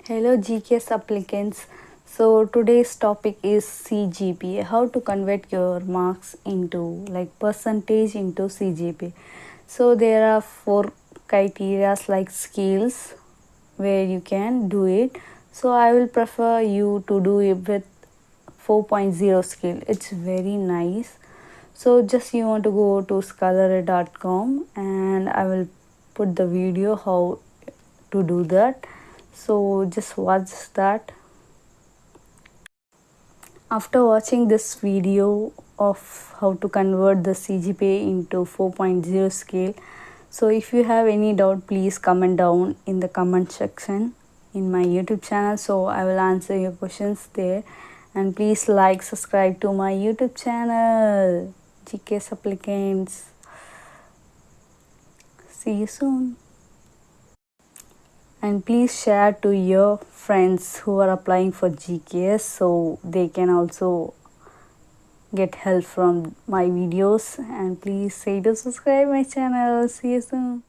Hello GKS applicants. So today's topic is CGPA, how to convert your marks into percentage into CGPA. So there are four criteria like skills where you can do it. So I will prefer you to do it with 4.0 skill. It's very nice. So just you want to go to scholaro.com and I will put the video how to do that. So just watch that. After watching this video of how to convert the CGPA into 4.0 scale, so if you have any doubt, please comment down in the comment section in my YouTube channel, so I will answer your questions there. And please like, subscribe to my YouTube channel, GKS applicants. See you soon. And please share to your friends who are applying for GKS so they can also get help from my videos. And please say to subscribe my channel. See you soon.